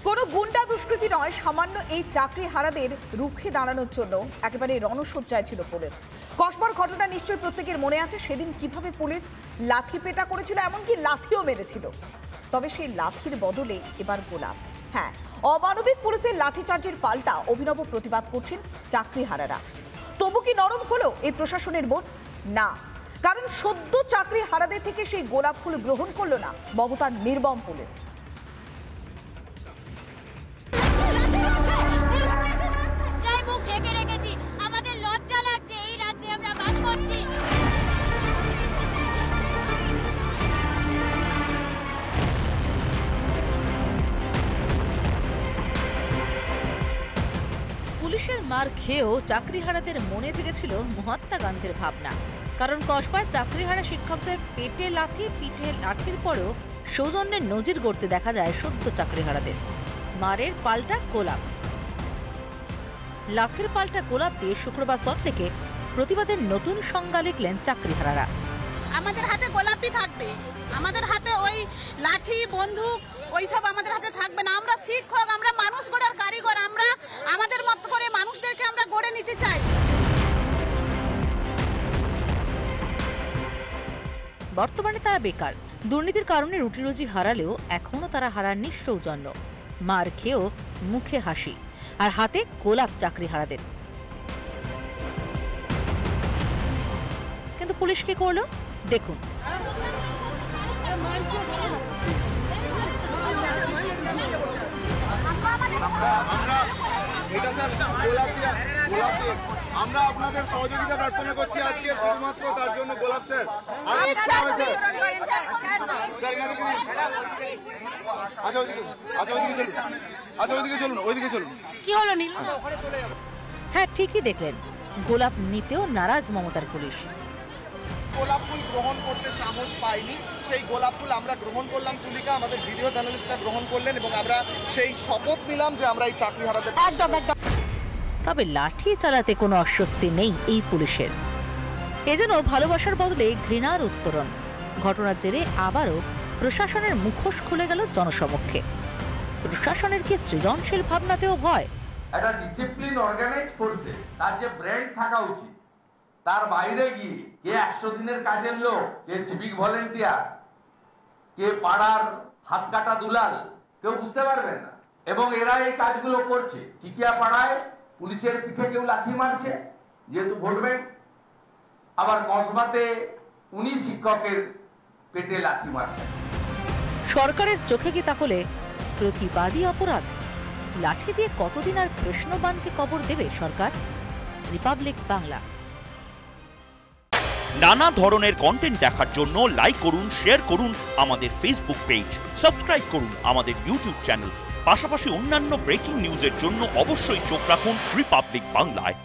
কোনো গুন্ডা দুষ্কৃতী নয়, সামান্য এই চাকরি হারাদের রুখে দাঁড়ানোর জন্য একেবারে রণসজ্জায় ছিল পুলিশ। কসবার ঘটনা নিশ্চয়ই প্রত্যেকের মনে আছে, সেদিন কিভাবে পুলিশ লাঠি পেটা করেছিল, এমনকি লাঠিও মেরেছিল। তবে সেই লাঠির বদলে এবার গোলাপ। হ্যাঁ, অমানবিক পুলিশের লাঠিচার্জের পাল্টা অভিনব প্রতিবাদ করছেন চাকরি হারারা। তবু কি নরম হলো এই প্রশাসনের মন? না, কারণ সদ্য চাকরি হারাদের থেকে সেই গোলাপ ফুল গ্রহণ করলো না মমতার নির্মম পুলিশ। পুলিশের মার খেয়েও চাকরিহারাদের মনে থেকেছিল মহাত্মা গান্ধীর ভাবনা। কারণ কসবায় চাকরিহারা শিক্ষকদের পেটে লাথি, পিঠে লাঠির পরেও সৌজন্যের নজির গড়তে দেখা যায় সদ্য চাকরিহারাদের। মারের পাল্টা গোলাপ, লাঠির পাল্টা গোলাপ দিয়ে শুক্রবার সল্টলেকে প্রতিবাদের নতুন সংজ্ঞা লিখলেন চাকরিহারারা। আমাদের হাতে গোলাপই থাকবে, আমাদের হাতে ওই লাঠি বন্দুক ওইসব আমাদের হাতে থাকবে না। আমরা শিক্ষক, আমরা মানুষ গড়ার কারিগর, আমরা আমাদের মতো করে মানুষদেরকে আমরা গড়ে নিতে চাই। বর্তমানে তারা বেকার, দুর্নীতির কারণে রুটি রুজি হারালেও এখনো তারা হারাননি সৌজন্য। মার খেয়েও মুখে হাসি আর হাতে গোলাপ চাকরিহারাদের। কিন্তু পুলিশ কি করলো দেখুন। আমরা আপনাদের সহযোগিতা প্রার্থনা করছি আজকে শুধুমাত্র তার জন্য গোলাপ স্যার। কি হলো? হ্যাঁ, ঠিকই দেখলেন, গোলাপ নিতেও নারাজ মমতার পুলিশ। গোলাপ ফুল গ্রহণ করতে সাহস পাইনি, সেই গোলাপ ফুল আমরা গ্রহণ করলাম। তুলিকা আমাদের ভিডিও জার্নালিস্টরা গ্রহণ করলেন এবং আমরা সেই শপথ নিলাম যে আমরা এই চাকরি হারাতে। তবে লাঠি চালাতে কোনো অস্বস্তি নেই এই পুলিশের। এ যেন ভালোবাসার বদলে ঘৃণার উত্তরণ। ঘটনার জেরে আবারও প্রশাসনের মুখোশ খুলে গেল জনসমক্ষে। প্রশাসনের কি সৃজনশীল ভাবনাতেও ভয়? একটা ডিসিপ্লিন অর্গানাইজ ফোর্সে তার যে ব্র্যান্ড থাকা উচিত, তার বাইরে গিয়ে কে 100 দিনের কাজের লোক, কে সিভিক ভলেন্টিয়ার, কে পাড়ার হাত কাটা দুলাল, কেউ বুঝতে পারবেন না। এবং এরা এই কাজগুলো করছে। টিকিয়া পাড়ায় পুলিশের পিঠে কেউ লাথি মারছে যেহেতু ভোট ব্যাংক, আবার কসবাতে উনি শিক্ষকের পেটে লাথি মারছে। সরকারের চোখে কি তাহলে প্রতিবাদী অপরাধ? লাঠি দিয়ে কতদিন আর কৃষ্ণবানকে কবর দেবে সরকার? রিপাবলিক বাংলা। নানা ধরনের কন্টেন্ট দেখার জন্য লাইক করুন, শেয়ার করুন আমাদের ফেসবুক পেজ, সাবস্ক্রাইব করুন আমাদের ইউটিউব চ্যানেল। পাশাপাশি অন্যান্য ব্রেকিং নিউজের জন্য অবশ্যই চোখ রাখুন রিপাবলিক বাংলায়।